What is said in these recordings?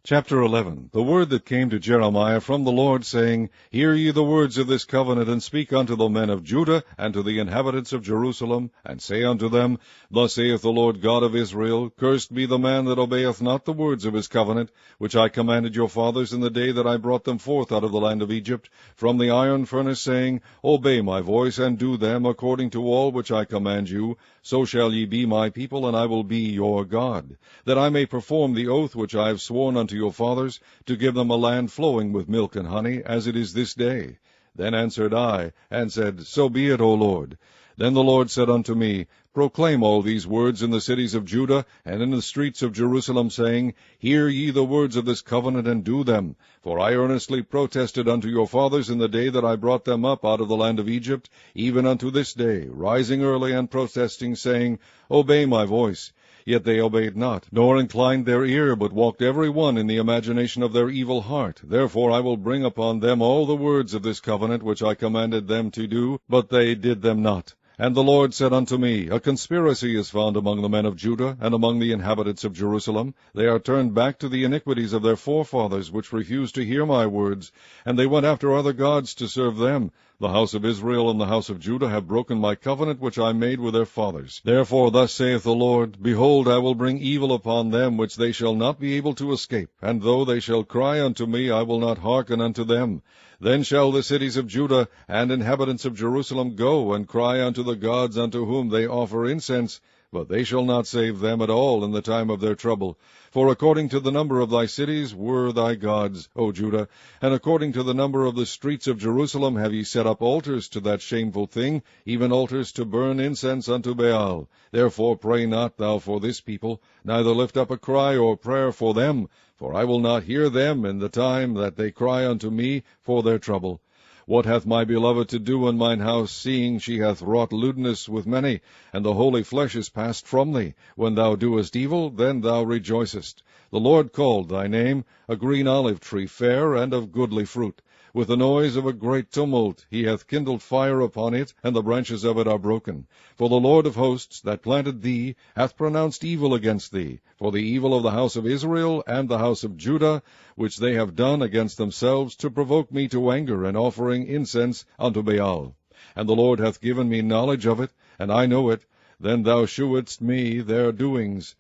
Chapter 11. The word that came to Jeremiah from the Lord, saying, Hear ye the words of this covenant, and speak unto the men of Judah, and to the inhabitants of Jerusalem, and say unto them, Thus saith the Lord God of Israel, Cursed be the man that obeyeth not the words of his covenant, which I commanded your fathers in the day that I brought them forth out of the land of Egypt, from the iron furnace, saying, Obey my voice, and do them according to all which I command you. So shall ye be my people, and I will be your God, that I may perform the oath which I have sworn unto your fathers, to give them a land flowing with milk and honey, as it is this day. Then answered I, and said, So be it, O Lord. Then the Lord said unto me, Proclaim all these words in the cities of Judah, and in the streets of Jerusalem, saying, Hear ye the words of this covenant, and do them. For I earnestly protested unto your fathers in the day that I brought them up out of the land of Egypt, even unto this day, rising early and protesting, saying, Obey my voice. Yet they obeyed not, nor inclined their ear, but walked every one in the imagination of their evil heart. Therefore I will bring upon them all the words of this covenant which I commanded them to do, but they did them not. And the Lord said unto me, A conspiracy is found among the men of Judah, and among the inhabitants of Jerusalem. They are turned back to the iniquities of their forefathers, which refused to hear my words, and they went after other gods to serve them. The house of Israel and the house of Judah have broken my covenant which I made with their fathers. Therefore thus saith the Lord, Behold, I will bring evil upon them, which they shall not be able to escape, and though they shall cry unto me, I will not hearken unto them. Then shall the cities of Judah and inhabitants of Jerusalem go and cry unto the gods unto whom they offer incense, but they shall not save them at all in the time of their trouble. For according to the number of thy cities were thy gods, O Judah, and according to the number of the streets of Jerusalem have ye set up altars to that shameful thing, even altars to burn incense unto Baal. Therefore pray not thou for this people, neither lift up a cry or prayer for them, for I will not hear them in the time that they cry unto me for their trouble. What hath my beloved to do in mine house, seeing she hath wrought lewdness with many, and the holy flesh is passed from thee? When thou doest evil, then thou rejoicest. The Lord called thy name, a green olive tree, fair and of goodly fruit. With the noise of a great tumult he hath kindled fire upon it, and the branches of it are broken. For the Lord of hosts, that planted thee, hath pronounced evil against thee, for the evil of the house of Israel and the house of Judah, which they have done against themselves, to provoke me to anger, and offering incense unto Baal. And the Lord hath given me knowledge of it, and I know it. Then thou shewedst me their doings.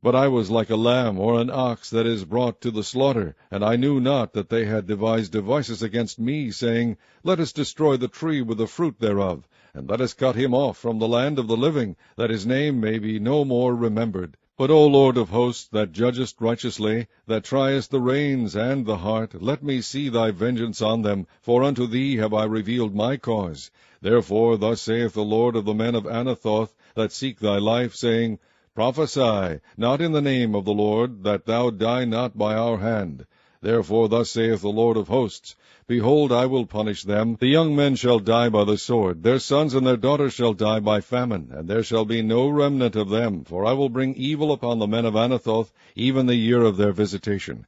But I was like a lamb or an ox that is brought to the slaughter, and I knew not that they had devised devices against me, saying, Let us destroy the tree with the fruit thereof, and let us cut him off from the land of the living, that his name may be no more remembered. But, O Lord of hosts, that judgest righteously, that triest the reins and the heart, let me see thy vengeance on them, for unto thee have I revealed my cause. Therefore thus saith the Lord of the men of Anathoth, that seek thy life, saying, Prophesy, not in the name of the Lord, that thou die not by our hand. Therefore thus saith the Lord of hosts, Behold, I will punish them. The young men shall die by the sword, their sons and their daughters shall die by famine, and there shall be no remnant of them, for I will bring evil upon the men of Anathoth, even the year of their visitation.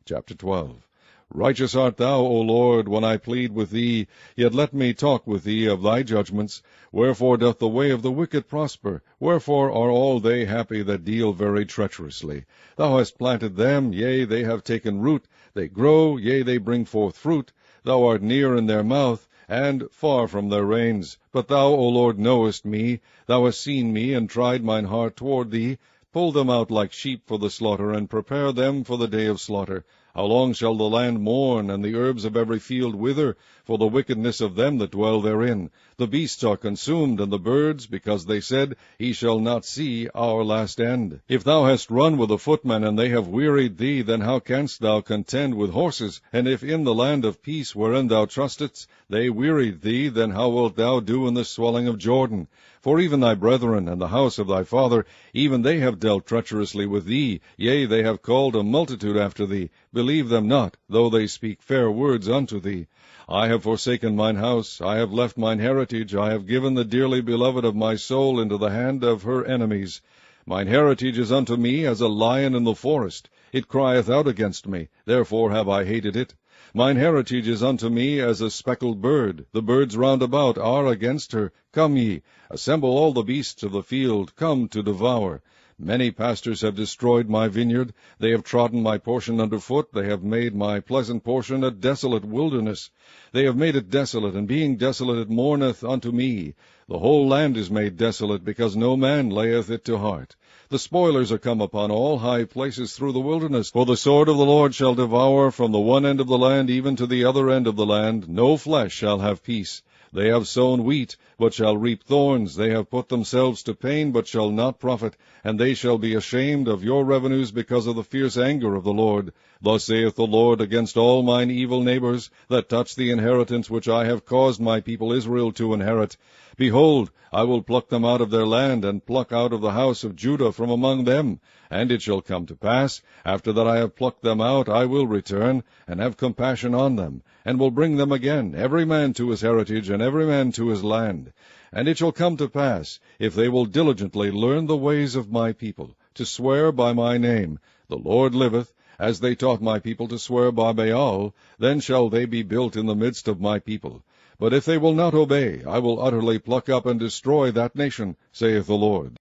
Chapter 12. Righteous art thou, O Lord, when I plead with thee, yet let me talk with thee of thy judgments. Wherefore doth the way of the wicked prosper? Wherefore are all they happy that deal very treacherously? Thou hast planted them, yea, they have taken root. They grow, yea, they bring forth fruit. Thou art near in their mouth, and far from their reins. But thou, O Lord, knowest me. Thou hast seen me, and tried mine heart toward thee. Pull them out like sheep for the slaughter, and prepare them for the day of slaughter. How long shall the land mourn, and the herbs of every field wither, for the wickedness of them that dwell therein? The beasts are consumed, and the birds, because they said, He shall not see our last end. If thou hast run with the footmen, and they have wearied thee, then how canst thou contend with horses? And if in the land of peace, wherein thou trustedst, they wearied thee, then how wilt thou do in the swelling of Jordan? For even thy brethren, and the house of thy father, even they have dealt treacherously with thee. Yea, they have called a multitude after thee. Believe them not, though they speak fair words unto thee. I have forsaken mine house, I have left mine heritage, I have given the dearly beloved of my soul into the hand of her enemies. Mine heritage is unto me as a lion in the forest. It crieth out against me, therefore have I hated it. Mine heritage is unto me as a speckled bird. The birds round about are against her. Come ye, assemble all the beasts of the field, come to devour. Many pastors have destroyed my vineyard. They have trodden my portion under foot. They have made my pleasant portion a desolate wilderness. They have made it desolate, and being desolate it mourneth unto me. The whole land is made desolate, because no man layeth it to heart. The spoilers are come upon all high places through the wilderness. For the sword of the Lord shall devour from the one end of the land even to the other end of the land. No flesh shall have peace. They have sown wheat, but shall reap thorns. They have put themselves to pain, but shall not profit. And they shall be ashamed of your revenues because of the fierce anger of the Lord. Thus saith the Lord against all mine evil neighbors, that touch the inheritance which I have caused my people Israel to inherit. Behold, I will pluck them out of their land, and pluck out of the house of Judah from among them. And it shall come to pass, after that I have plucked them out, I will return, and have compassion on them, and will bring them again, every man to his heritage, and every man to his land. And it shall come to pass, if they will diligently learn the ways of my people, to swear by my name, the Lord liveth, as they taught my people to swear by Baal, then shall they be built in the midst of my people. But if they will not obey, I will utterly pluck up and destroy that nation, saith the Lord.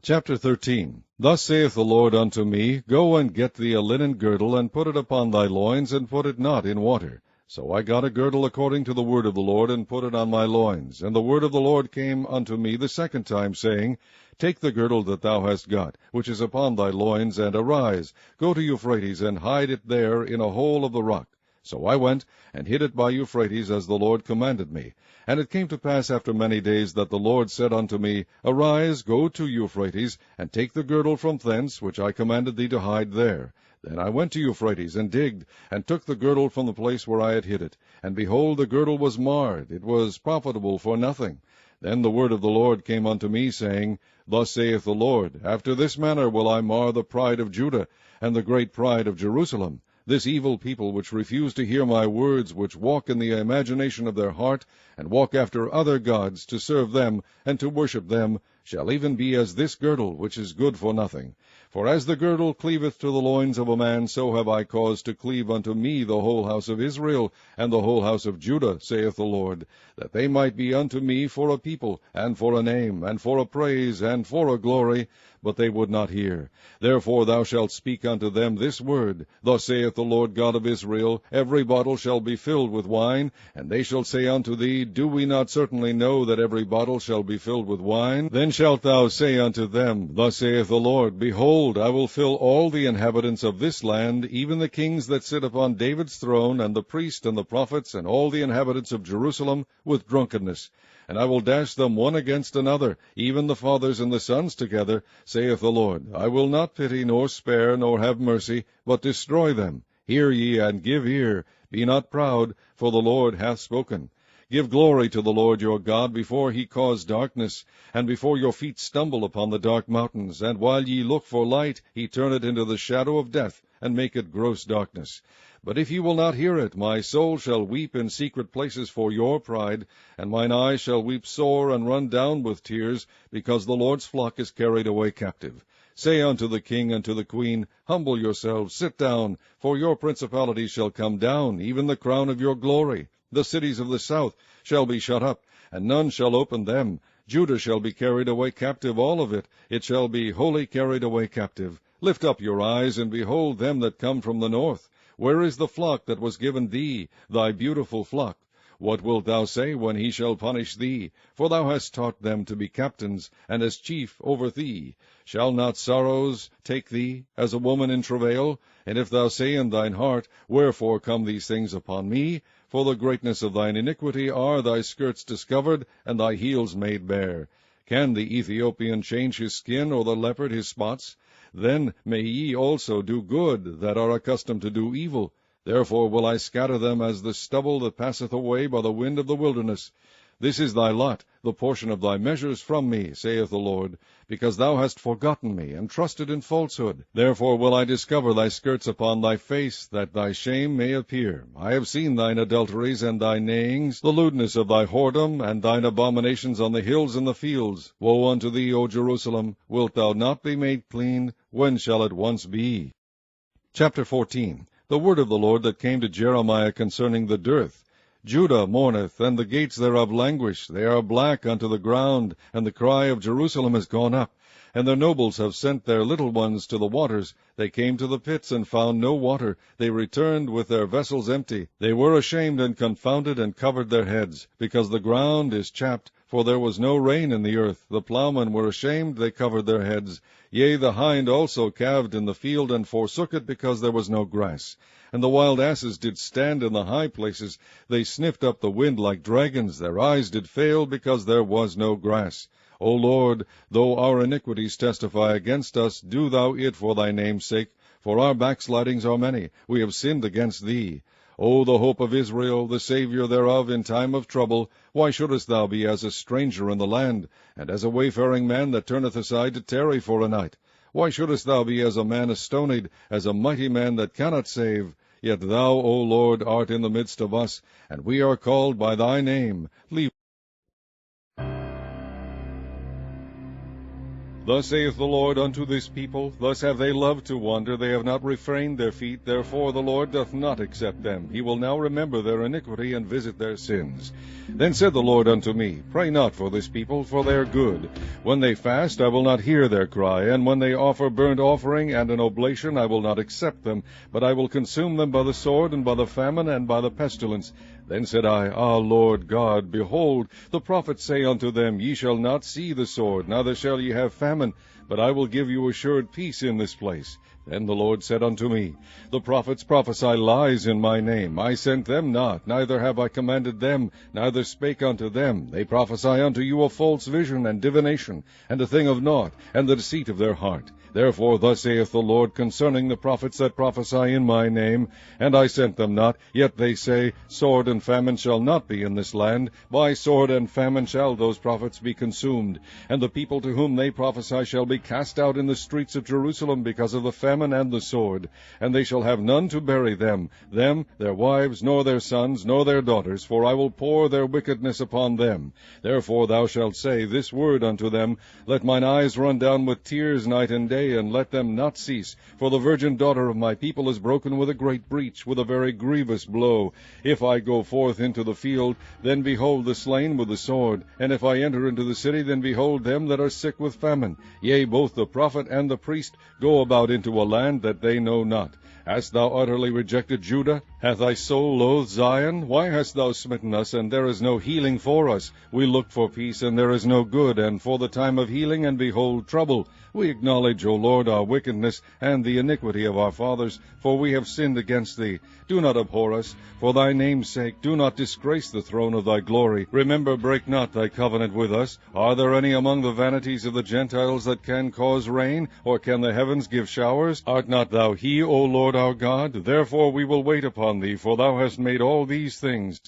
Chapter 13. Thus saith the Lord unto me, Go and get thee a linen girdle, and put it upon thy loins, and put it not in water. So I got a girdle according to the word of the Lord, and put it on my loins. And the word of the Lord came unto me the second time, saying, Take the girdle that thou hast got, which is upon thy loins, and arise, go to Euphrates, and hide it there in a hole of the rock. So I went, and hid it by Euphrates, as the Lord commanded me. And it came to pass after many days that the Lord said unto me, Arise, go to Euphrates, and take the girdle from thence, which I commanded thee to hide there. Then I went to Euphrates, and digged, and took the girdle from the place where I had hid it. And behold, the girdle was marred, it was profitable for nothing. Then the word of the Lord came unto me, saying, Thus saith the Lord, After this manner will I mar the pride of Judah, and the great pride of Jerusalem. This evil people, which refuse to hear my words, which walk in the imagination of their heart, and walk after other gods, to serve them, and to worship them, shall even be as this girdle, which is good for nothing. For as the girdle cleaveth to the loins of a man, so have I caused to cleave unto me the whole house of Israel, and the whole house of Judah, saith the Lord, that they might be unto me for a people, and for a name, and for a praise, and for a glory. But they would not hear. Therefore thou shalt speak unto them this word, Thus saith the Lord God of Israel, Every bottle shall be filled with wine. And they shall say unto thee, Do we not certainly know that every bottle shall be filled with wine? Then shalt thou say unto them, Thus saith the Lord, Behold, I will fill all the inhabitants of this land, even the kings that sit upon David's throne, and the priests and the prophets, and all the inhabitants of Jerusalem, with drunkenness. And I will dash them one against another, even the fathers and the sons together, saith the Lord. I will not pity, nor spare, nor have mercy, but destroy them. Hear ye, and give ear. Be not proud, for the Lord hath spoken. Give glory to the Lord your God before he cause darkness, and before your feet stumble upon the dark mountains. And while ye look for light, he turn it into the shadow of death, and make it gross darkness. But if ye will not hear it, my soul shall weep in secret places for your pride, and mine eyes shall weep sore and run down with tears, because the Lord's flock is carried away captive. Say unto the king and to the queen, Humble yourselves, sit down, for your principalities shall come down, even the crown of your glory. The cities of the south shall be shut up, and none shall open them. Judah shall be carried away captive, all of it. It shall be wholly carried away captive. Lift up your eyes, and behold them that come from the north. Where is the flock that was given thee, thy beautiful flock? What wilt thou say when he shall punish thee? For thou hast taught them to be captains, and as chief over thee. Shall not sorrows take thee, as a woman in travail? And if thou say in thine heart, Wherefore come these things upon me? For the greatness of thine iniquity are thy skirts discovered, and thy heels made bare. Can the Ethiopian change his skin, or the leopard his spots? Then may ye also do good that are accustomed to do evil. Therefore will I scatter them as the stubble that passeth away by the wind of the wilderness. This is thy lot, the portion of thy measures from me, saith the Lord, because thou hast forgotten me, and trusted in falsehood. Therefore will I discover thy skirts upon thy face, that thy shame may appear. I have seen thine adulteries and thy neighings, the lewdness of thy whoredom, and thine abominations on the hills and the fields. Woe unto thee, O Jerusalem! Wilt thou not be made clean? When shall it once be? Chapter 14. The word of the Lord that came to Jeremiah concerning the dearth. Judah mourneth, and the gates thereof languish. They are black unto the ground, and the cry of Jerusalem is gone up. and their nobles have sent their little ones to the waters. They came to the pits and found no water. They returned with their vessels empty. They were ashamed and confounded, and covered their heads, because the ground is chapped, for there was no rain in the earth. The plowmen were ashamed, they covered their heads. Yea, the hind also calved in the field, and forsook it, because there was no grass. And the wild asses did stand in the high places. They sniffed up the wind like dragons. Their eyes did fail, because there was no grass. O Lord, though our iniquities testify against us, do thou it for thy name's sake. For our backslidings are many. We have sinned against thee. O the hope of Israel, the Saviour thereof in time of trouble, why shouldest thou be as a stranger in the land, and as a wayfaring man that turneth aside to tarry for a night? Why shouldest thou be as a man astonied, as a mighty man that cannot save? Yet thou, O Lord, art in the midst of us, and we are called by thy name. Thus saith the Lord unto this people, thus have they loved to wander, they have not refrained their feet, therefore the Lord doth not accept them. He will now remember their iniquity, and visit their sins. Then said the Lord unto me, Pray not for this people, for they are good. When they fast, I will not hear their cry, and when they offer burnt offering and an oblation, I will not accept them, but I will consume them by the sword, and by the famine, and by the pestilence. Then said I, Ah, Lord God, behold, the prophets say unto them, Ye shall not see the sword, neither shall ye have famine, but I will give you assured peace in this place. Then the Lord said unto me, The prophets prophesy lies in my name. I sent them not, neither have I commanded them, neither spake unto them. They prophesy unto you a false vision and divination, and a thing of naught, and the deceit of their heart. Therefore thus saith the Lord concerning the prophets that prophesy in my name, and I sent them not, yet they say, Sword and famine shall not be in this land. By sword and famine shall those prophets be consumed. And the people to whom they prophesy shall be cast out in the streets of Jerusalem because of the famine and the sword. And they shall have none to bury them, their wives, nor their sons, nor their daughters, for I will pour their wickedness upon them. Therefore thou shalt say this word unto them, Let mine eyes run down with tears night and day, and let them not cease. For the virgin daughter of my people is broken with a great breach, with a very grievous blow. If I go forth into the field, then behold the slain with the sword. And if I enter into the city, then behold them that are sick with famine. Yea, both the prophet and the priest go about into a land that they know not. Hast thou utterly rejected Judah? Hath thy soul loathed Zion? Why hast thou smitten us, and there is no healing for us? We looked for peace, and there is no good, and for the time of healing, and behold trouble. We acknowledge, O Lord, our wickedness, and the iniquity of our fathers, for we have sinned against thee. Do not abhor us, for thy name's sake. Do not disgrace the throne of thy glory. Remember, break not thy covenant with us. Are there any among the vanities of the Gentiles that can cause rain, or can the heavens give showers? Art not thou he, O Lord our God? Therefore we will wait upon thee, for thou hast made all these things.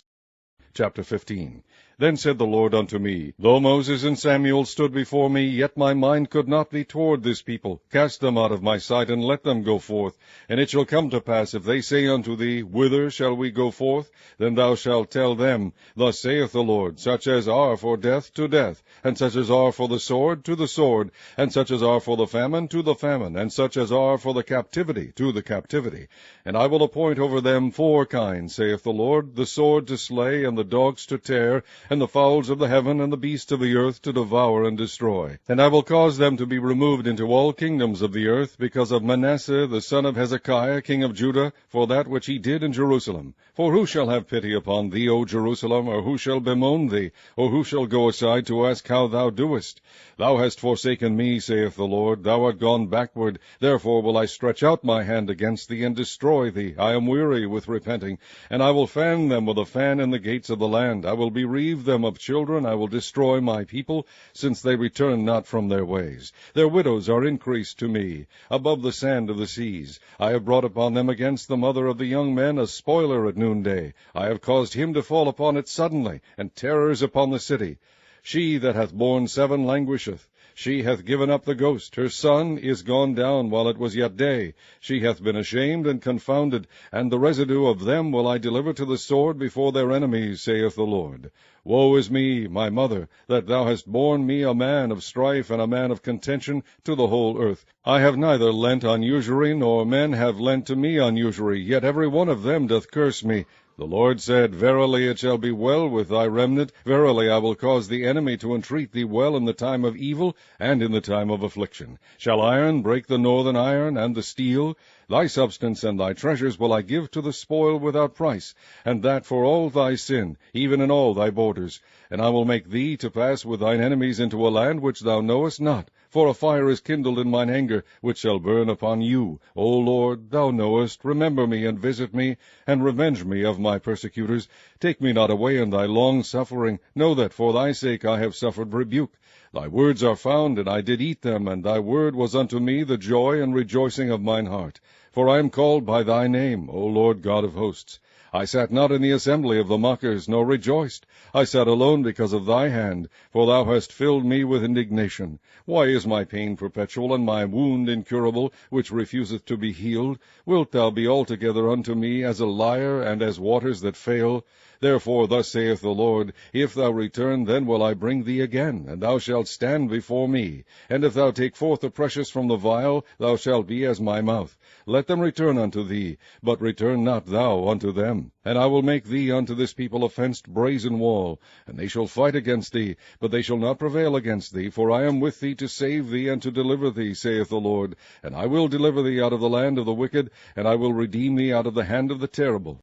Chapter 15. Then said the Lord unto me, Though Moses and Samuel stood before me, yet my mind could not be toward this people. Cast them out of my sight, and let them go forth. And it shall come to pass, if they say unto thee, Whither shall we go forth? Then thou shalt tell them, Thus saith the Lord, Such as are for death, to death, and such as are for the sword, to the sword, and such as are for the famine, to the famine, and such as are for the captivity, to the captivity. And I will appoint over them 4 kinds, saith the Lord, the sword to slay, and the dogs to tear, and the fowls of the heaven, and the beasts of the earth to devour and destroy. And I will cause them to be removed into all kingdoms of the earth, because of Manasseh the son of Hezekiah, king of Judah, for that which he did in Jerusalem. For who shall have pity upon thee, O Jerusalem, or who shall bemoan thee, or who shall go aside to ask how thou doest? Thou hast forsaken me, saith the Lord, thou art gone backward. Therefore will I stretch out my hand against thee, and destroy thee. I am weary with repenting, and I will fan them with a fan in the gates of the land. I will bereave them of children. I will destroy my people, since they return not from their ways. Their widows are increased to me, above the sand of the seas. I have brought upon them against the mother of the young men a spoiler at noonday. I have caused him to fall upon it suddenly, and terrors upon the city. She that hath borne 7 languisheth. She hath given up the ghost. Her son is gone down while it was yet day. She hath been ashamed and confounded, and the residue of them will I deliver to the sword before their enemies, saith the Lord. Woe is me, my mother, that thou hast borne me a man of strife and a man of contention to the whole earth. I have neither lent on usury, nor men have lent to me on usury, yet every one of them doth curse me. The Lord said, Verily it shall be well with thy remnant. Verily I will cause the enemy to entreat thee well in the time of evil, and in the time of affliction. Shall iron break the northern iron, and the steel? Thy substance and thy treasures will I give to the spoil without price, and that for all thy sin, even in all thy borders. And I will make thee to pass with thine enemies into a land which thou knowest not. For a fire is kindled in mine anger, which shall burn upon you. O Lord, thou knowest, remember me, and visit me, and revenge me of my persecutors. Take me not away in thy long suffering. Know that for thy sake I have suffered rebuke. Thy words are found, and I did eat them, and thy word was unto me the joy and rejoicing of mine heart. For I am called by thy name, O Lord God of hosts. I sat not in the assembly of the mockers, nor rejoiced. I sat alone because of thy hand, for thou hast filled me with indignation. Why is my pain perpetual, and my wound incurable, which refuseth to be healed? Wilt thou be altogether unto me as a liar, and as waters that fail? Therefore thus saith the Lord, If thou return, then will I bring thee again, and thou shalt stand before me. And if thou take forth the precious from the vial, thou shalt be as my mouth. Let them return unto thee, but return not thou unto them. And I will make thee unto this people a fenced brazen wall, and they shall fight against thee, but they shall not prevail against thee, for I am with thee to save thee and to deliver thee, saith the Lord. And I will deliver thee out of the land of the wicked, and I will redeem thee out of the hand of the terrible.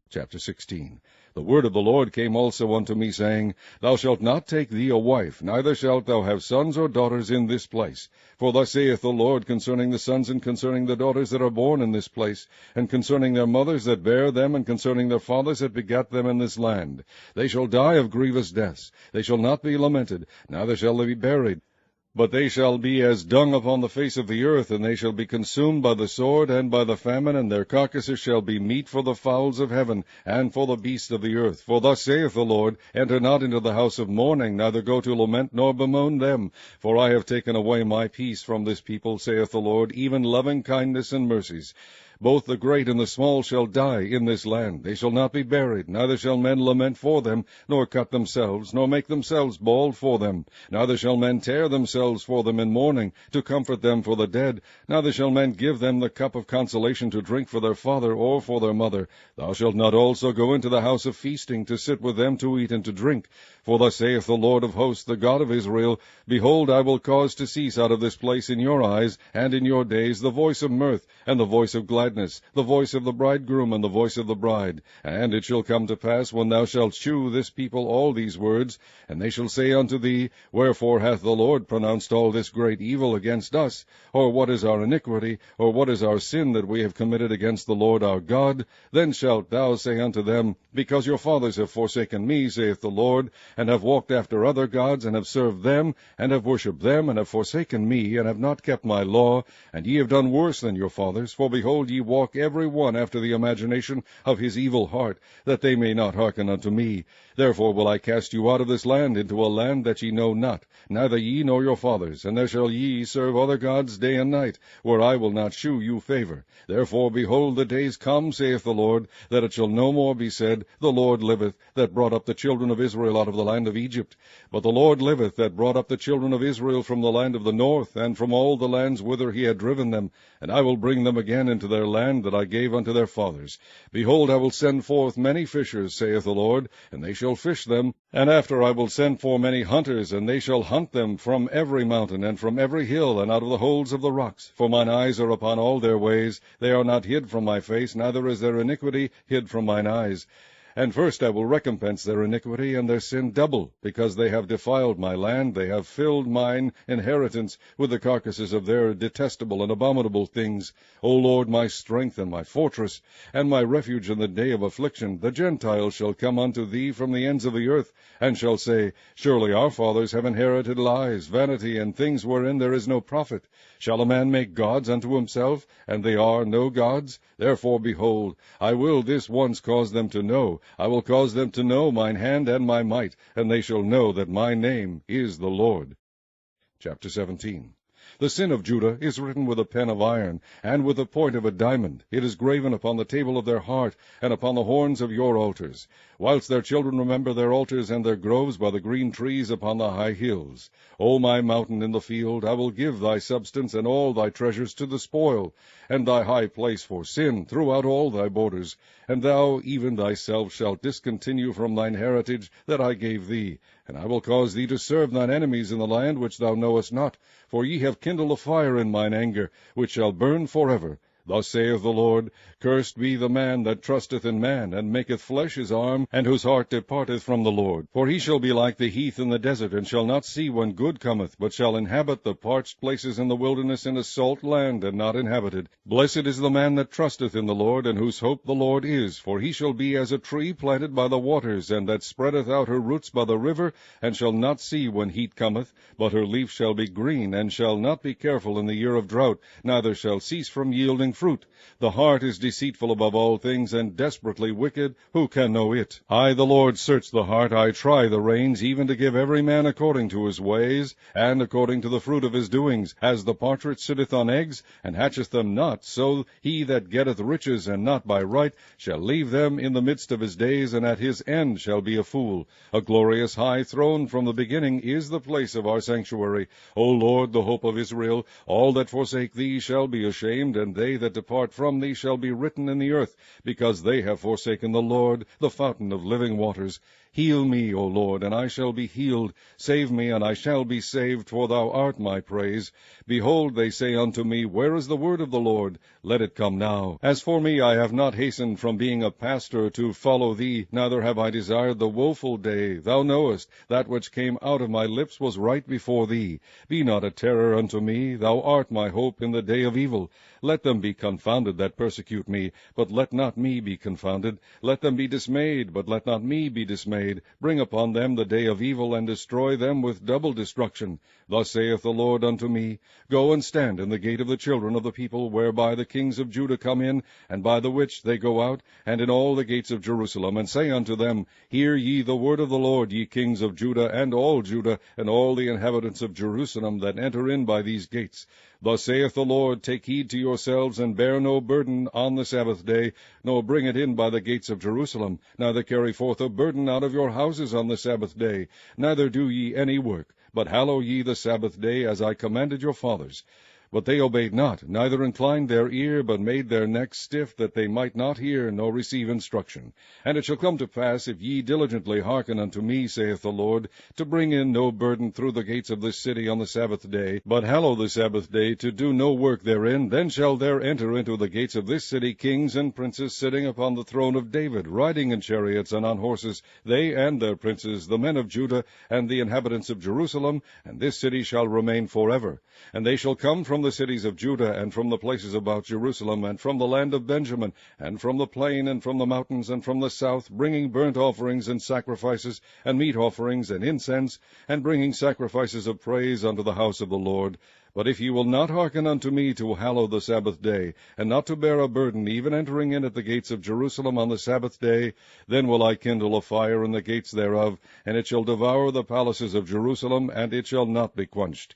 Chapter 16. The word of the Lord came also unto me, saying, Thou shalt not take thee a wife, neither shalt thou have sons or daughters in this place. For thus saith the Lord concerning the sons and concerning the daughters that are born in this place, and concerning their mothers that bare them, and concerning their fathers that begat them in this land. They shall die of grievous deaths. They shall not be lamented, neither shall they be buried. But they shall be as dung upon the face of the earth, and they shall be consumed by the sword and by the famine, and their carcasses shall be meat for the fowls of heaven, and for the beasts of the earth. For thus saith the Lord, Enter not into the house of mourning, neither go to lament nor bemoan them. For I have taken away my peace from this people, saith the Lord, even loving kindness and mercies. Both the great and the small shall die in this land. They shall not be buried, neither shall men lament for them, nor cut themselves, nor make themselves bald for them. Neither shall men tear themselves for them in mourning, to comfort them for the dead. Neither shall men give them the cup of consolation to drink for their father or for their mother. Thou shalt not also go into the house of feasting, to sit with them to eat and to drink. For thus saith the Lord of hosts, the God of Israel, Behold, I will cause to cease out of this place in your eyes, and in your days, the voice of mirth, and the voice of gladness, the voice of the bridegroom, and the voice of the bride. And it shall come to pass, when thou shalt shew this people all these words, and they shall say unto thee, Wherefore hath the Lord pronounced all this great evil against us? Or what is our iniquity, or what is our sin that we have committed against the Lord our God? Then shalt thou say unto them, Because your fathers have forsaken me, saith the Lord, and have walked after other gods, and have served them, and have worshipped them, and have forsaken me, and have not kept my law, and ye have done worse than your fathers. For behold, ye walk every one after the imagination of his evil heart, that they may not hearken unto me. Therefore will I cast you out of this land into a land that ye know not, neither ye nor your fathers, and there shall ye serve other gods day and night, where I will not shew you favor. Therefore, behold, the days come, saith the Lord, that it shall no more be said, The Lord liveth, that brought up the children of Israel out of the land of Egypt. But the Lord liveth, that brought up the children of Israel from the land of the north, and from all the lands whither he had driven them, and I will bring them again into their land that I gave unto their fathers. Behold, I will send forth many fishers, saith the Lord, and they shall fish them. And after I will send for many hunters, and they shall hunt them from every mountain, and from every hill, and out of the holes of the rocks. For mine eyes are upon all their ways. They are not hid from my face, neither is their iniquity hid from mine eyes. And first I will recompense their iniquity and their sin double, because they have defiled my land. They have filled mine inheritance with the carcasses of their detestable and abominable things. O Lord, my strength and my fortress, and my refuge in the day of affliction, the Gentiles shall come unto thee from the ends of the earth, and shall say, Surely our fathers have inherited lies, vanity, and things wherein there is no profit. Shall a man make gods unto himself, and they are no gods? Therefore, behold, I will this once cause them to know. I will cause them to know mine hand and my might, and they shall know that my name is the Lord. Chapter 17. The sin of Judah is written with a pen of iron, and with the point of a diamond. It is graven upon the table of their heart, and upon the horns of your altars, whilst their children remember their altars and their groves by the green trees upon the high hills. O my mountain in the field, I will give thy substance and all thy treasures to the spoil, and thy high place for sin throughout all thy borders. And thou even thyself shalt discontinue from thine heritage that I gave thee. And I will cause thee to serve thine enemies in the land which thou knowest not. For ye have kindled a fire in mine anger, which shall burn forever. Thus saith the Lord, Cursed be the man that trusteth in man, and maketh flesh his arm, and whose heart departeth from the Lord. For he shall be like the heath in the desert, and shall not see when good cometh, but shall inhabit the parched places in the wilderness in a salt land, and not inhabited. Blessed is the man that trusteth in the Lord, and whose hope the Lord is. For he shall be as a tree planted by the waters, and that spreadeth out her roots by the river, and shall not see when heat cometh, but her leaf shall be green, and shall not be careful in the year of drought, neither shall cease from yielding fruit. The heart is deceitful above all things, and desperately wicked. Who can know it? I, the Lord, search the heart. I try the reins, even to give every man according to his ways, and according to the fruit of his doings. As the partridge sitteth on eggs, and hatcheth them not, so he that getteth riches, and not by right, shall leave them in the midst of his days, and at his end shall be a fool. A glorious high throne from the beginning is the place of our sanctuary. O Lord, the hope of Israel, all that forsake thee shall be ashamed, and they that depart from thee shall be written in the earth, because they have forsaken the Lord, the fountain of living waters. Heal me, O Lord, and I shall be healed. Save me, and I shall be saved, for thou art my praise. Behold, they say unto me, Where is the word of the Lord? Let it come now. As for me, I have not hastened from being a pastor to follow thee, neither have I desired the woeful day. Thou knowest, that which came out of my lips was right before thee. Be not a terror unto me. Thou art my hope in the day of evil. Let them be confounded that persecute me, but let not me be confounded. Let them be dismayed, but let not me be dismayed. Bring upon them the day of evil, and destroy them with double destruction. Thus saith the Lord unto me, Go and stand in the gate of the children of the people, whereby the kings of Judah come in, and by the which they go out, and in all the gates of Jerusalem, and say unto them, Hear ye the word of the Lord, ye kings of Judah, and all the inhabitants of Jerusalem that enter in by these gates. Thus saith the Lord, Take heed to yourselves, and bear no burden on the Sabbath day, nor bring it in by the gates of Jerusalem, neither carry forth a burden out of your houses on the Sabbath day, neither do ye any work, but hallow ye the Sabbath day, as I commanded your fathers. But they obeyed not, neither inclined their ear, but made their necks stiff, that they might not hear, nor receive instruction. And it shall come to pass, if ye diligently hearken unto me, saith the Lord, to bring in no burden through the gates of this city on the Sabbath day, but hallow the Sabbath day, to do no work therein, then shall there enter into the gates of this city kings and princes sitting upon the throne of David, riding in chariots and on horses, they and their princes, the men of Judah, and the inhabitants of Jerusalem, and this city shall remain forever. And they shall come from the cities of Judah, and from the places about Jerusalem, and from the land of Benjamin, and from the plain, and from the mountains, and from the south, bringing burnt offerings and sacrifices, and meat offerings and incense, and bringing sacrifices of praise unto the house of the Lord. But if ye will not hearken unto me to hallow the Sabbath day, and not to bear a burden, even entering in at the gates of Jerusalem on the Sabbath day, then will I kindle a fire in the gates thereof, and it shall devour the palaces of Jerusalem, and it shall not be quenched.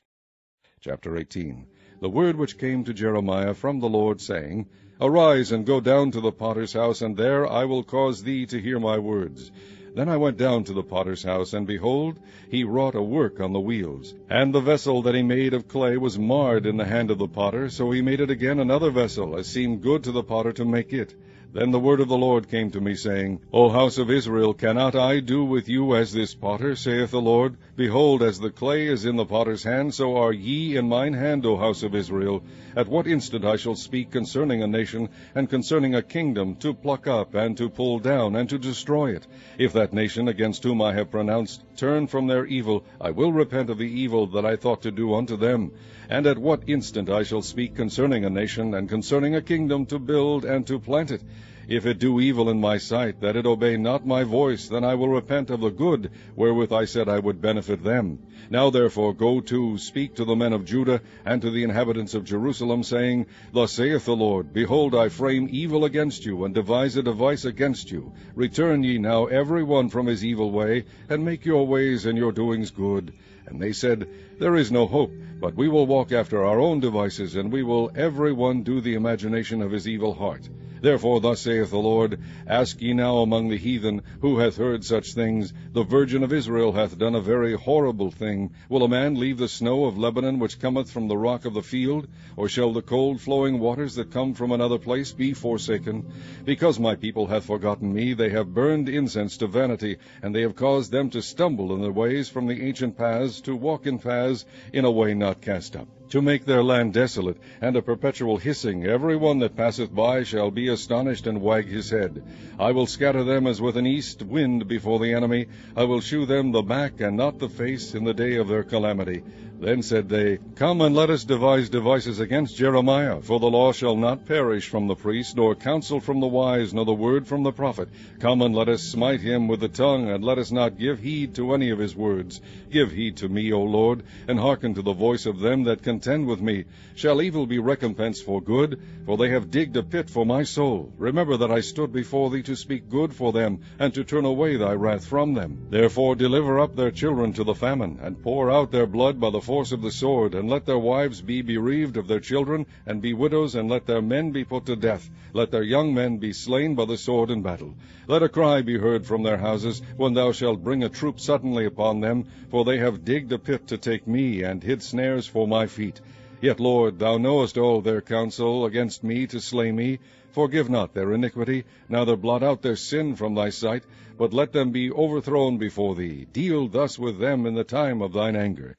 Chapter 18. The word which came to Jeremiah from the Lord, saying, Arise, and go down to the potter's house, and there I will cause thee to hear my words. Then I went down to the potter's house, and behold, he wrought a work on the wheels. And the vessel that he made of clay was marred in the hand of the potter, so he made it again another vessel, as seemed good to the potter to make it. Then the word of the Lord came to me, saying, O house of Israel, cannot I do with you as this potter, saith the Lord? Behold, as the clay is in the potter's hand, so are ye in mine hand, O house of Israel. At what instant I shall speak concerning a nation, and concerning a kingdom, to pluck up, and to pull down, and to destroy it. If that nation against whom I have pronounced turn from their evil, I will repent of the evil that I thought to do unto them. And at what instant I shall speak concerning a nation, and concerning a kingdom, to build and to plant it. If it do evil in my sight, that it obey not my voice, then I will repent of the good wherewith I said I would benefit them. Now therefore go to, speak to the men of Judah, and to the inhabitants of Jerusalem, saying, Thus saith the Lord, Behold, I frame evil against you, and devise a device against you. Return ye now every one from his evil way, and make your ways and your doings good. And they said, There is no hope, but we will walk after our own devices, and we will every one do the imagination of his evil heart. Therefore thus saith the Lord, Ask ye now among the heathen, who hath heard such things? The Virgin of Israel hath done a very horrible thing. Will a man leave the snow of Lebanon, which cometh from the rock of the field? Or shall the cold flowing waters that come from another place be forsaken? Because my people hath forgotten me, they have burned incense to vanity, and they have caused them to stumble in their ways from the ancient paths, to walk in paths in a way not cast up, to make their land desolate, and a perpetual hissing. Every one that passeth by shall be astonished and wag his head. I will scatter them as with an east wind before the enemy. I will shew them the back and not the face in the day of their calamity. Then said they, Come and let us devise devices against Jeremiah, for the law shall not perish from the priest, nor counsel from the wise, nor the word from the prophet. Come and let us smite him with the tongue, and let us not give heed to any of his words. Give heed to me, O Lord, and hearken to the voice of them that contend with me. Shall evil be recompensed for good? For they have digged a pit for my soul. Remember that I stood before thee to speak good for them, and to turn away thy wrath from them. Therefore deliver up their children to the famine, and pour out their blood by the force of the sword, and let their wives be bereaved of their children, and be widows, and let their men be put to death. Let their young men be slain by the sword in battle. Let a cry be heard from their houses, when thou shalt bring a troop suddenly upon them, for they have digged a pit to take me, and hid snares for my feet. Yet, Lord, thou knowest all their counsel against me to slay me. Forgive not their iniquity, neither blot out their sin from thy sight, but let them be overthrown before thee. Deal thus with them in the time of thine anger.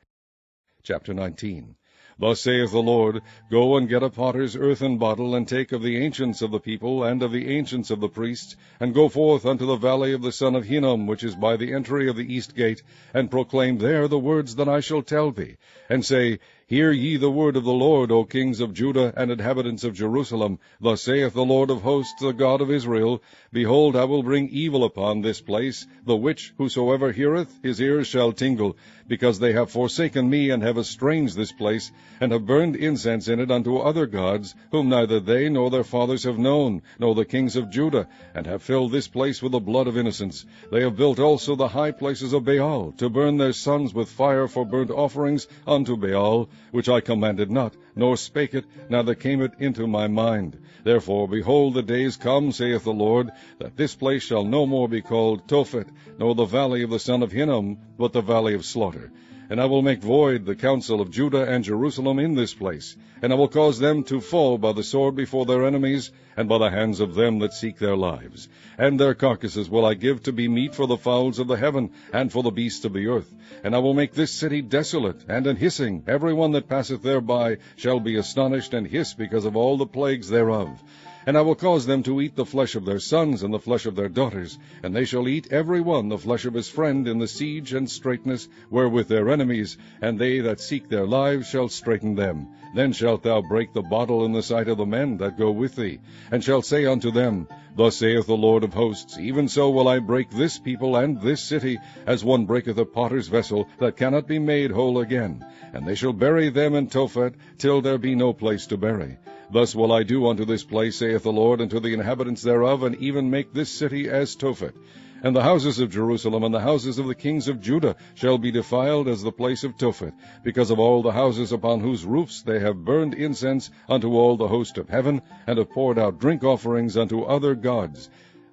Chapter 19. Thus saith the Lord, Go and get a potter's earthen bottle, and take of the ancients of the people, and of the ancients of the priests, and go forth unto the valley of the son of Hinnom, which is by the entry of the east gate, and proclaim there the words that I shall tell thee, and say, Hear ye the word of the Lord, O kings of Judah and inhabitants of Jerusalem. Thus saith the Lord of hosts, the God of Israel, Behold, I will bring evil upon this place, the which whosoever heareth, his ears shall tingle, because they have forsaken me, and have estranged this place, and have burned incense in it unto other gods, whom neither they nor their fathers have known, nor the kings of Judah, and have filled this place with the blood of innocents. They have built also the high places of Baal, to burn their sons with fire for burnt offerings unto Baal, which I commanded not, nor spake it, neither came it into my mind. Therefore, behold, the days come, saith the Lord, that this place shall no more be called Tophet, nor the valley of the son of Hinnom, but the valley of slaughter. And I will make void the counsel of Judah and Jerusalem in this place, and I will cause them to fall by the sword before their enemies, and by the hands of them that seek their lives. And their carcasses will I give to be meat for the fowls of the heaven, and for the beasts of the earth. And I will make this city desolate, and an hissing. Every one that passeth thereby shall be astonished, and hiss because of all the plagues thereof. And I will cause them to eat the flesh of their sons, and the flesh of their daughters, and they shall eat every one the flesh of his friend in the siege and straitness wherewith their enemies, and they that seek their lives shall straiten them. Then shalt thou break the bottle in the sight of the men that go with thee, and shalt say unto them, Thus saith the Lord of hosts, Even so will I break this people and this city, as one breaketh a potter's vessel, that cannot be made whole again. And they shall bury them in Tophet, till there be no place to bury. Thus will I do unto this place, saith the Lord, and to the inhabitants thereof, and even make this city as Tophet. And the houses of Jerusalem and the houses of the kings of Judah shall be defiled as the place of Tophet, because of all the houses upon whose roofs they have burned incense unto all the host of heaven, and have poured out drink offerings unto other gods.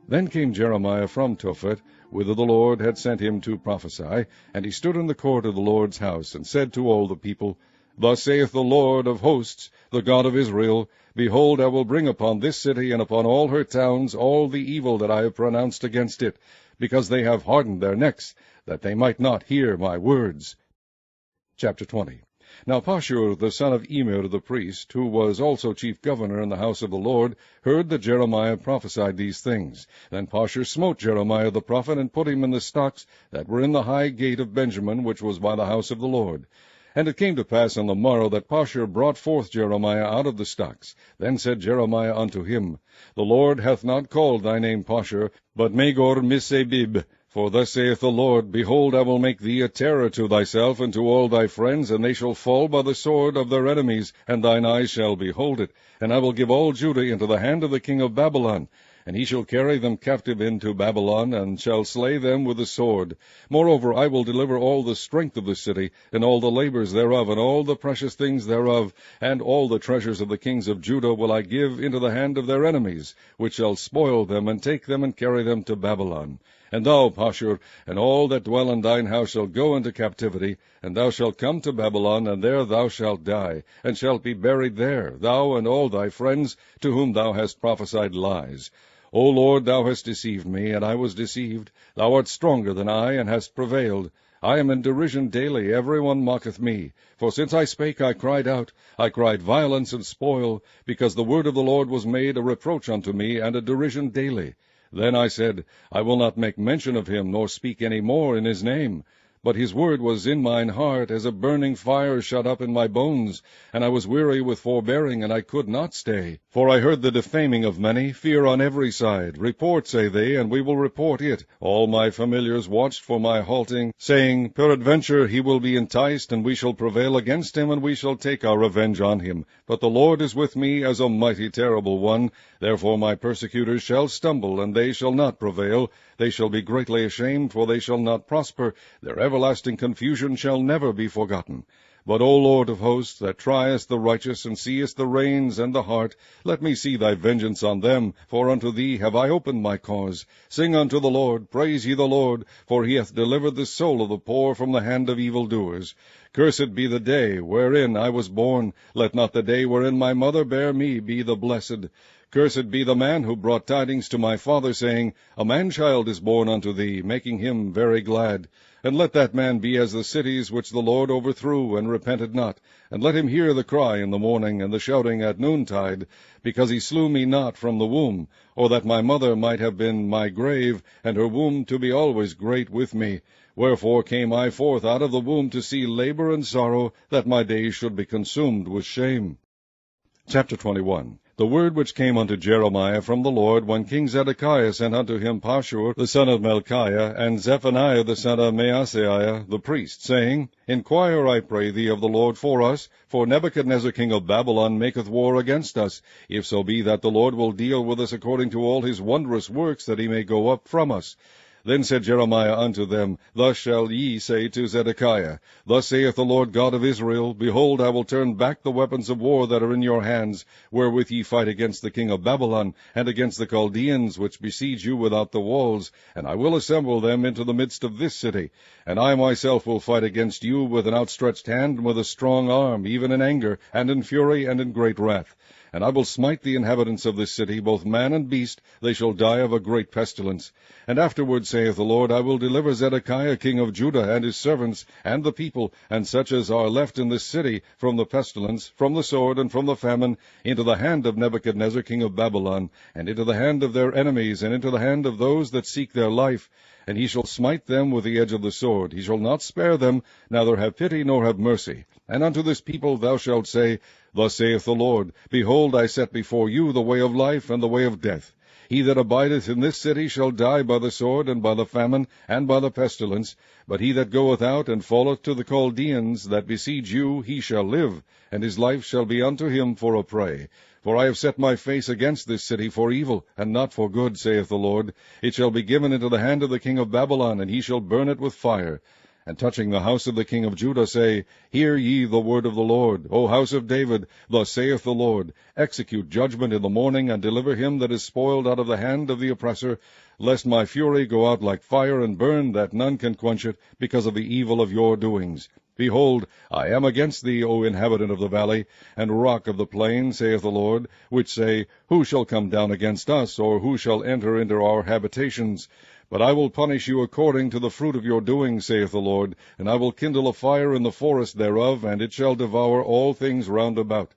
Then came Jeremiah from Tophet, whither the Lord had sent him to prophesy, and he stood in the court of the Lord's house, and said to all the people, Thus saith the Lord of hosts, the God of Israel, Behold, I will bring upon this city and upon all her towns all the evil that I have pronounced against it, because they have hardened their necks, that they might not hear my words. Chapter 20. Now Pashur the son of Immer the priest, who was also chief governor in the house of the Lord, heard that Jeremiah prophesied these things. Then Pashur smote Jeremiah the prophet, and put him in the stocks that were in the high gate of Benjamin, which was by the house of the Lord. And it came to pass on the morrow that Pashur brought forth Jeremiah out of the stocks. Then said Jeremiah unto him, The Lord hath not called thy name Pashur, but Magor-Missabib. For thus saith the Lord, Behold, I will make thee a terror to thyself and to all thy friends, and they shall fall by the sword of their enemies, and thine eyes shall behold it. And I will give all Judah into the hand of the king of Babylon. and he shall carry them captive into Babylon, and shall slay them with the sword. Moreover, I will deliver all the strength of the city, and all the labors thereof, and all the precious things thereof, and all the treasures of the kings of Judah will I give into the hand of their enemies, which shall spoil them, and take them, and carry them to Babylon. And thou, Pashur, and all that dwell in thine house shall go into captivity, and thou shalt come to Babylon, and there thou shalt die, and shalt be buried there, thou and all thy friends, to whom thou hast prophesied lies. O Lord, thou hast deceived me, and I was deceived. Thou art stronger than I, and hast prevailed. I am in derision daily, every one mocketh me. For since I spake, I cried out. I cried violence and spoil, because the word of the Lord was made a reproach unto me, and a derision daily. Then I said, I will not make mention of him, nor speak any more in his name. But his word was in mine heart, as a burning fire shut up in my bones, and I was weary with forbearing, and I could not stay. For I heard the defaming of many, fear on every side. Report, say they, and we will report it. All my familiars watched for my halting, saying, Peradventure he will be enticed, and we shall prevail against him, and we shall take our revenge on him. But the Lord is with me as a mighty terrible one. Therefore my persecutors shall stumble, and they shall not prevail. They shall be greatly ashamed, for they shall not prosper. Their everlasting confusion shall never be forgotten. But, O Lord of hosts, that triest the righteous, and seest the reins and the heart, let me see thy vengeance on them, for unto thee have I opened my cause. Sing unto the Lord, praise ye the Lord, for he hath delivered the soul of the poor from the hand of evildoers. Cursed be the day wherein I was born. Let not the day wherein my mother bare me be the blessed. Cursed be the man who brought tidings to my father, saying, A man-child is born unto thee, making him very glad. And let that man be as the cities which the Lord overthrew, and repented not. And let him hear the cry in the morning, and the shouting at noontide, because he slew me not from the womb, or that my mother might have been my grave, and her womb to be always great with me. Wherefore came I forth out of the womb to see labor and sorrow, that my days should be consumed with shame. Chapter 21. The word which came unto Jeremiah from the Lord, when King Zedekiah sent unto him Pashur the son of Melchiah, and Zephaniah the son of Maaseiah the priest, saying, Inquire, I pray thee, of the Lord for us, for Nebuchadnezzar king of Babylon maketh war against us, if so be that the Lord will deal with us according to all his wondrous works, that he may go up from us. Then said Jeremiah unto them, Thus shall ye say to Zedekiah, Thus saith the Lord God of Israel, Behold, I will turn back the weapons of war that are in your hands, wherewith ye fight against the king of Babylon, and against the Chaldeans, which besiege you without the walls, and I will assemble them into the midst of this city. And I myself will fight against you with an outstretched hand, and with a strong arm, even in anger, and in fury, and in great wrath. And I will smite the inhabitants of this city, both man and beast, they shall die of a great pestilence. And afterward, saith the Lord, I will deliver Zedekiah king of Judah, and his servants, and the people, and such as are left in this city, from the pestilence, from the sword, and from the famine, into the hand of Nebuchadnezzar king of Babylon, and into the hand of their enemies, and into the hand of those that seek their life. And he shall smite them with the edge of the sword. He shall not spare them, neither have pity nor have mercy. And unto this people thou shalt say, Thus saith the Lord, Behold, I set before you the way of life and the way of death. He that abideth in this city shall die by the sword, and by the famine, and by the pestilence. But he that goeth out and falleth to the Chaldeans that besiege you, he shall live, and his life shall be unto him for a prey. For I have set my face against this city for evil, and not for good, saith the Lord. It shall be given into the hand of the king of Babylon, and he shall burn it with fire. And touching the house of the king of Judah, say, Hear ye the word of the Lord, O house of David. Thus saith the Lord, Execute judgment in the morning, and deliver him that is spoiled out of the hand of the oppressor, lest my fury go out like fire, and burn, that none can quench it, because of the evil of your doings. Behold, I am against thee, O inhabitant of the valley, and rock of the plain, saith the Lord, which say, Who shall come down against us, or who shall enter into our habitations? But I will punish you according to the fruit of your doings, saith the Lord, and I will kindle a fire in the forest thereof, and it shall devour all things round about.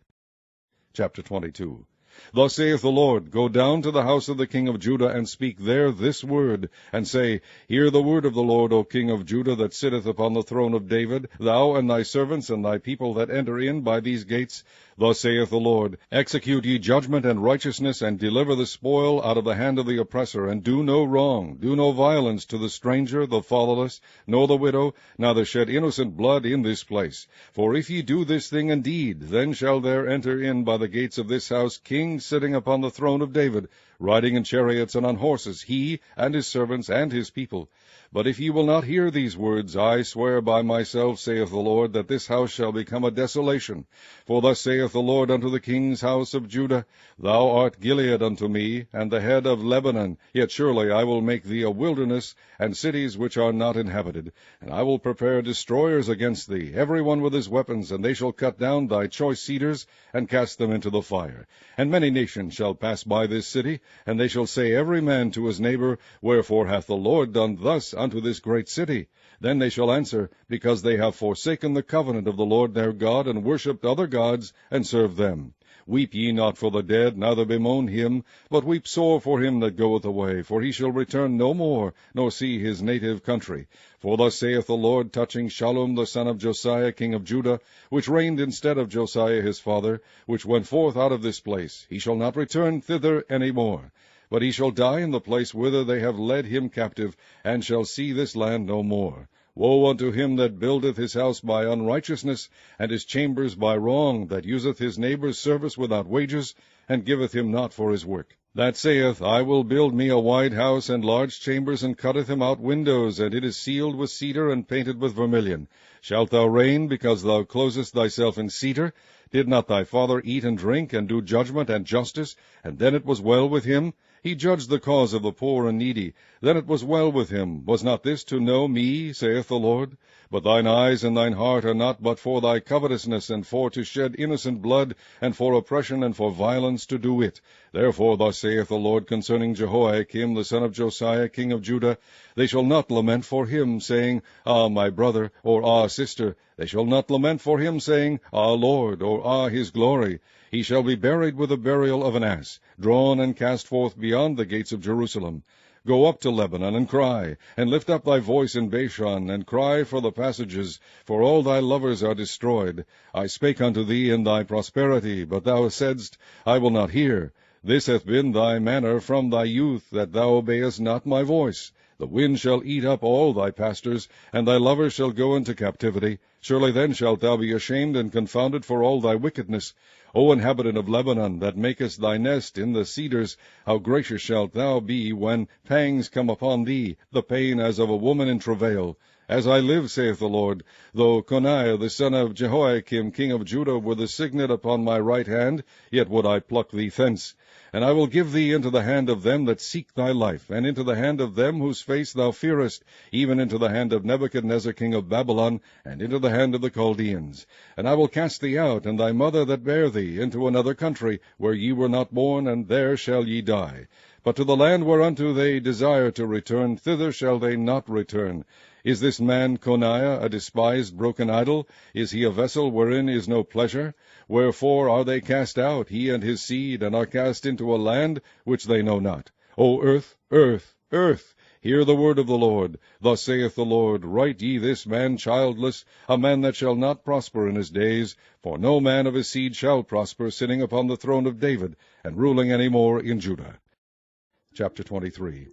Chapter 22. Thus saith the Lord, Go down to the house of the king of Judah, and speak there this word, and say, Hear the word of the Lord, O king of Judah, that sitteth upon the throne of David, thou and thy servants and thy people that enter in by these gates. Thus saith the Lord, Execute ye judgment and righteousness, and deliver the spoil out of the hand of the oppressor, and do no wrong, do no violence to the stranger, the fatherless, nor the widow, neither shed innocent blood in this place. For if ye do this thing indeed, then shall there enter in by the gates of this house kings sitting upon the throne of David, riding in chariots and on horses, he and his servants and his people. But if ye will not hear these words, I swear by myself, saith the Lord, that this house shall become a desolation. For thus saith the Lord unto the king's house of Judah, Thou art Gilead unto me, and the head of Lebanon, yet surely I will make thee a wilderness, and cities which are not inhabited. And I will prepare destroyers against thee, every one with his weapons, and they shall cut down thy choice cedars, and cast them into the fire. And many nations shall pass by this city, and they shall say every man to his neighbor, Wherefore hath the Lord done thus unto this great city? Then they shall answer, Because they have forsaken the covenant of the Lord their God, and worshipped other gods, and served them. Weep ye not for the dead, neither bemoan him, but weep sore for him that goeth away, for he shall return no more, nor see his native country. For thus saith the Lord touching Shallum the son of Josiah king of Judah, which reigned instead of Josiah his father, which went forth out of this place, He shall not return thither any more. But he shall die in the place whither they have led him captive, and shall see this land no more. Woe unto him that buildeth his house by unrighteousness, and his chambers by wrong, that useth his neighbour's service without wages, and giveth him not for his work. That saith, I will build me a wide house and large chambers, and cutteth him out windows, and it is sealed with cedar, and painted with vermilion. Shalt thou reign, because thou closest thyself in cedar? Did not thy father eat and drink, and do judgment and justice, and then it was well with him? He judged the cause of the poor and needy. Then it was well with him. Was not this to know me, saith the Lord? But thine eyes and thine heart are not but for thy covetousness, and for to shed innocent blood, and for oppression, and for violence to do it. Therefore thus saith the Lord concerning Jehoiakim the son of Josiah king of Judah, They shall not lament for him, saying, Ah, my brother, or Ah, sister. They shall not lament for him, saying, Ah, Lord, or Ah, his glory. He shall be buried with the burial of an ass, drawn and cast forth beyond the gates of Jerusalem. Go up to Lebanon, and cry, and lift up thy voice in Bashan, and cry for the passages, for all thy lovers are destroyed. I spake unto thee in thy prosperity, but thou saidst, I will not hear. This hath been thy manner from thy youth, that thou obeyest not my voice. The wind shall eat up all thy pastors, and thy lovers shall go into captivity. Surely then shalt thou be ashamed and confounded for all thy wickedness. O inhabitant of Lebanon, that makest thy nest in the cedars, how gracious shalt thou be when pangs come upon thee, the pain as of a woman in travail. As I live, saith the Lord, though Coniah the son of Jehoiakim king of Judah were the signet upon my right hand, yet would I pluck thee thence. And I will give thee into the hand of them that seek thy life, and into the hand of them whose face thou fearest, even into the hand of Nebuchadnezzar king of Babylon, and into the hand of the Chaldeans. And I will cast thee out, and thy mother that bare thee, into another country, where ye were not born, and there shall ye die. But to the land whereunto they desire to return, thither shall they not return. Is this man Coniah a despised broken idol? Is he a vessel wherein is no pleasure? Wherefore are they cast out, he and his seed, and are cast into a land which they know not? O earth, earth, earth, hear the word of the Lord. Thus saith the Lord, Write ye this man childless, a man that shall not prosper in his days, for no man of his seed shall prosper, sitting upon the throne of David, and ruling any more in Judah. Chapter 23.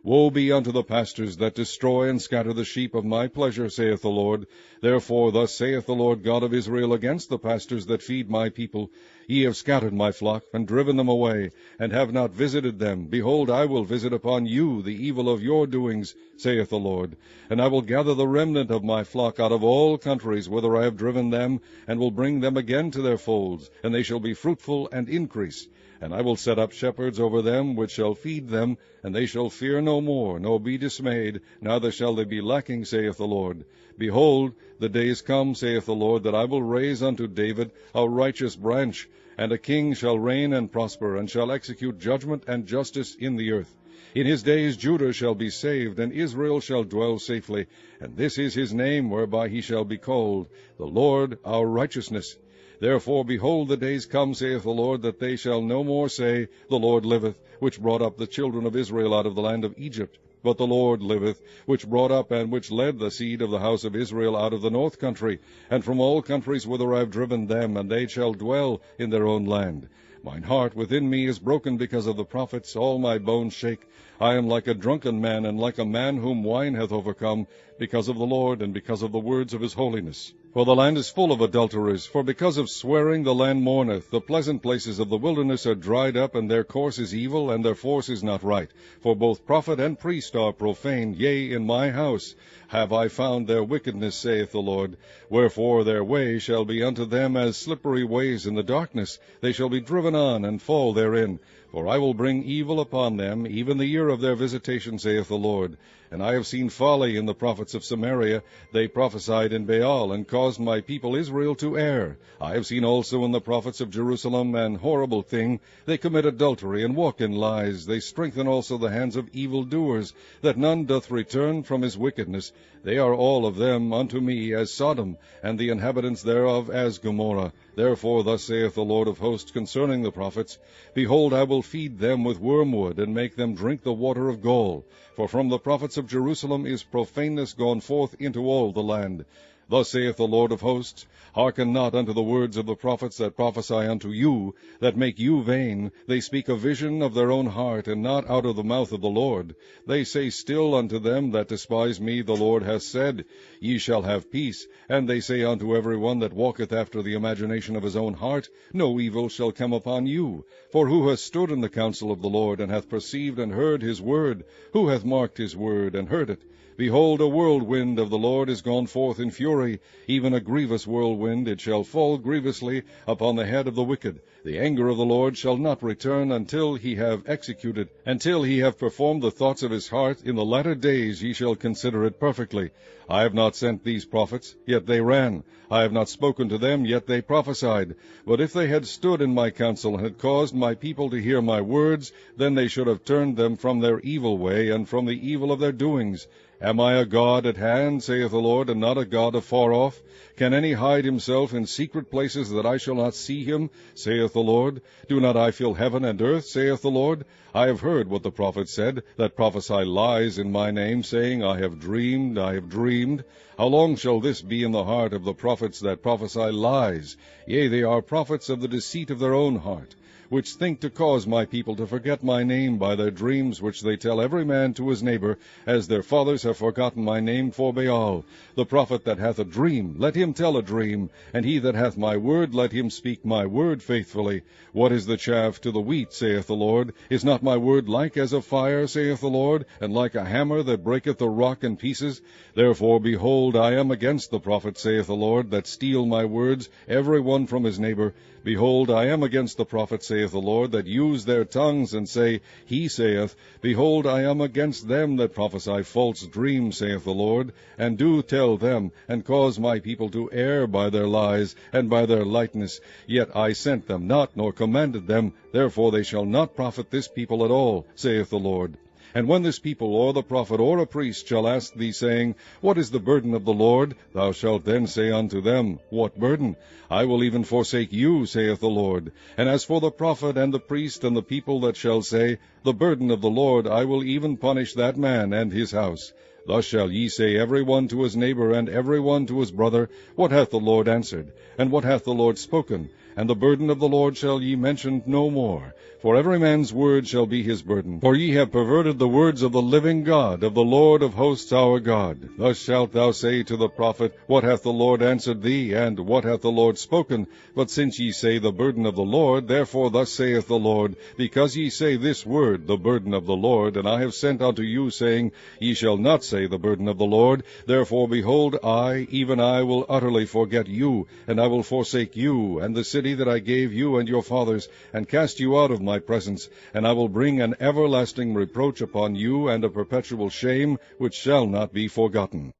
Woe be unto the pastors that destroy and scatter the sheep of my pleasure, saith the Lord. Therefore thus saith the Lord God of Israel against the pastors that feed my people, Ye have scattered my flock, and driven them away, and have not visited them. Behold, I will visit upon you the evil of your doings, saith the Lord. And I will gather the remnant of my flock out of all countries whither I have driven them, and will bring them again to their folds, and they shall be fruitful and increase. And I will set up shepherds over them, which shall feed them, and they shall fear no more, nor be dismayed, neither shall they be lacking, saith the Lord. Behold, the days come, saith the Lord, that I will raise unto David a righteous branch, and a king shall reign and prosper, and shall execute judgment and justice in the earth. In his days Judah shall be saved, and Israel shall dwell safely, and this is his name whereby he shall be called, the Lord our righteousness. Therefore, behold, the days come, saith the Lord, that they shall no more say, The Lord liveth, which brought up the children of Israel out of the land of Egypt. But the Lord liveth, which brought up and which led the seed of the house of Israel out of the north country, and from all countries whither I have driven them, and they shall dwell in their own land. Mine heart within me is broken because of the prophets, all my bones shake. I am like a drunken man, and like a man whom wine hath overcome, because of the Lord, and because of the words of his holiness. For the land is full of adulterers, for because of swearing the land mourneth. The pleasant places of the wilderness are dried up, and their course is evil, and their force is not right. For both prophet and priest are profane, yea, in my house have I found their wickedness, saith the Lord. Wherefore their way shall be unto them as slippery ways in the darkness. They shall be driven on, and fall therein. For I will bring evil upon them, even the year of their visitation, saith the Lord. And I have seen folly in the prophets of Samaria. They prophesied in Baal, and caused my people Israel to err. I have seen also in the prophets of Jerusalem an horrible thing. They commit adultery, and walk in lies. They strengthen also the hands of evildoers, that none doth return from his wickedness. They are all of them unto me as Sodom, and the inhabitants thereof as Gomorrah. Therefore thus saith the Lord of hosts concerning the prophets, Behold, I will feed them with wormwood, and make them drink the water of gall. For from the prophets of Jerusalem is profaneness gone forth into all the land. Thus saith the Lord of hosts, Hearken not unto the words of the prophets that prophesy unto you, that make you vain. They speak a vision of their own heart, and not out of the mouth of the Lord. They say still unto them that despise me, The Lord hath said, Ye shall have peace. And they say unto every one that walketh after the imagination of his own heart, No evil shall come upon you. For who hath stood in the counsel of the Lord, and hath perceived and heard his word? Who hath marked his word, and heard it? Behold, a whirlwind of the Lord is gone forth in fury, even a grievous whirlwind. It shall fall grievously upon the head of the wicked. The anger of the Lord shall not return until he have executed, until he have performed the thoughts of his heart. In the latter days ye shall consider it perfectly. I have not sent these prophets, yet they ran. I have not spoken to them, yet they prophesied. But if they had stood in my counsel, and had caused my people to hear my words, then they should have turned them from their evil way, and from the evil of their doings. Am I a God at hand, saith the Lord, and not a God afar off? Can any hide himself in secret places, that I shall not see him, saith the Lord? Do not I fill heaven and earth, saith the Lord? I have heard what the prophets said, that prophesy lies in my name, saying, I have dreamed, I have dreamed. How long shall this be in the heart of the prophets that prophesy lies? Yea, they are prophets of the deceit of their own heart, which think to cause my people to forget my name by their dreams, which they tell every man to his neighbor, as their fathers have forgotten my name for Baal. The prophet that hath a dream, let him tell a dream, and he that hath my word, let him speak my word faithfully. What is the chaff to the wheat, saith the Lord? Is not my word like as a fire, saith the Lord, and like a hammer that breaketh the rock in pieces? Therefore, behold, I am against the prophets, saith the Lord, that steal my words, every one from his neighbor. Behold, I am against the prophets, saith the Lord, that use their tongues, and say, He saith. Behold, I am against them that prophesy false dreams, saith the Lord, and do tell them, and cause my people to err by their lies, and by their lightness. Yet I sent them not, nor commanded them. Therefore they shall not profit this people at all, saith the Lord. And when this people, or the prophet, or a priest, shall ask thee, saying, What is the burden of the Lord? Thou shalt then say unto them, What burden? I will even forsake you, saith the Lord. And as for the prophet, and the priest, and the people that shall say, The burden of the Lord, I will even punish that man and his house. Thus shall ye say every one to his neighbor, and every one to his brother, What hath the Lord answered? And what hath the Lord spoken? And the burden of the Lord shall ye mention no more. For every man's word shall be his burden. For ye have perverted the words of the living God, of the Lord of hosts our God. Thus shalt thou say to the prophet, What hath the Lord answered thee? And what hath the Lord spoken? But since ye say the burden of the Lord, therefore thus saith the Lord, Because ye say this word, the burden of the Lord, and I have sent unto you, saying, Ye shall not say the burden of the Lord. Therefore, behold, I, even I, will utterly forget you, and I will forsake you, and the city that I gave you and your fathers, and cast you out of my presence, and I will bring an everlasting reproach upon you, and a perpetual shame, which shall not be forgotten.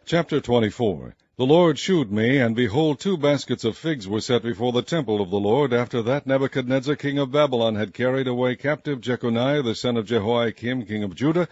Chapter 24. The Lord shewed me, and behold, 2 baskets of figs were set before the temple of the Lord, after that Nebuchadnezzar king of Babylon had carried away captive Jeconiah the son of Jehoiakim king of Judah,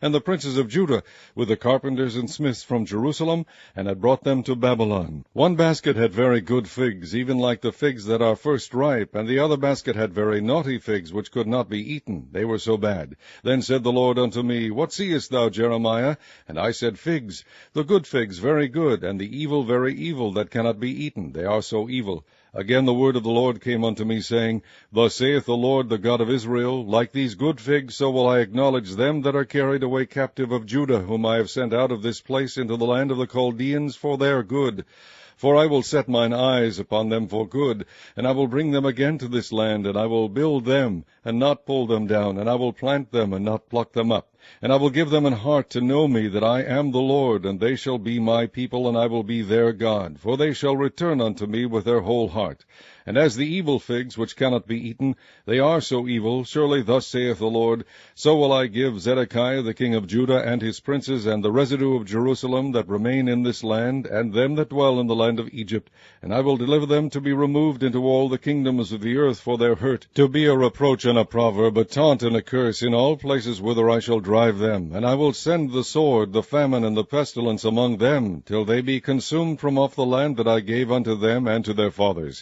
and the princes of Judah, with the carpenters and smiths from Jerusalem, and had brought them to Babylon. One basket had very good figs, even like the figs that are first ripe, and the other basket had very naughty figs, which could not be eaten, they were so bad. Then said the Lord unto me, What seest thou, Jeremiah? And I said, Figs, the good figs very good, and the evil very evil, that cannot be eaten, they are so evil. Again the word of the Lord came unto me, saying, Thus saith the Lord, the God of Israel, Like these good figs, so will I acknowledge them that are carried away captive of Judah, whom I have sent out of this place into the land of the Chaldeans for their good. For I will set mine eyes upon them for good, and I will bring them again to this land, and I will build them, and not pull them down, and I will plant them, and not pluck them up. And I will give them an heart to know me, that I am the Lord, and they shall be my people, and I will be their God. For they shall return unto me with their whole heart. And as the evil figs, which cannot be eaten, they are so evil, surely thus saith the Lord, so will I give Zedekiah the king of Judah, and his princes, and the residue of Jerusalem that remain in this land, and them that dwell in the land of Egypt, and I will deliver them to be removed into all the kingdoms of the earth for their hurt, to be a reproach and a proverb, a taunt and a curse, in all places whither I shall drive them. And I will send the sword, the famine, and the pestilence among them, till they be consumed from off the land that I gave unto them and to their fathers.